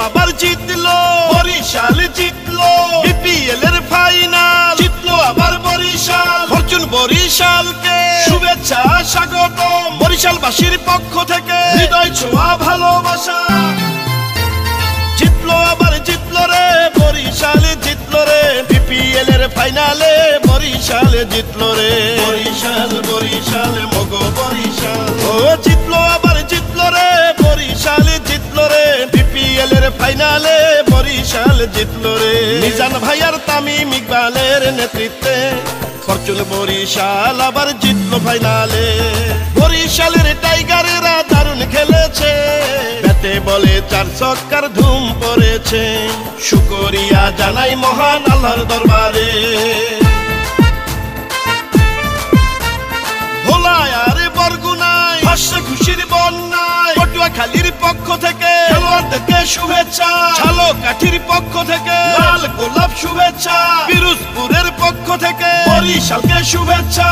আবার জিতলো, বরিশাল জিতলো বিপিএল এর ফাইনাল, জিতলো আবার বরিশাল। ফরচুন বরিশালকে শুভেচ্ছা স্বাগতম, বরিশালবাসীর পক্ষ থেকে হৃদয় ছোঁয়া ভালোবাসা। জিতলো আবার জিতলো রে বরিশাল, জিতলো রে বিপিএল এর ফাইনালে, বরিশাল জিতলো রে। বরিশাল বরিশাল মগো বরিশাল, ও জিতলো আবার জিতলো রে বরিশাল, জিতলো রে বিপিএল এর ফাইনালে, বরিশাল জিতলো রে। মিজান ভাইয়ার তামিম ইকবালের নেতৃত্বে ফরচুন বরিশাল আবার জিতলো ফাইনালে। বরিশালের টাইগারেরা দারুণ খেলেছে, ব্যাটে বলে 4 ছক্কার ধুম পড়েছে। শুকরিয়া জানাই মহান আল্লাহর দরবারে। ভোলায় আর বরগুনায় হাসছে খুশির বন্যায়, পটুয়াখালীর পক্ষ থেকে খেলোয়াড়দেরকে শুভেচ্ছা, ঝালকাঠির পক্ষ থেকে লাল গোলাপ শুভেচ্ছা, পিরোজপুরের পক্ষ থেকে বরিশালকে শুভেচ্ছা।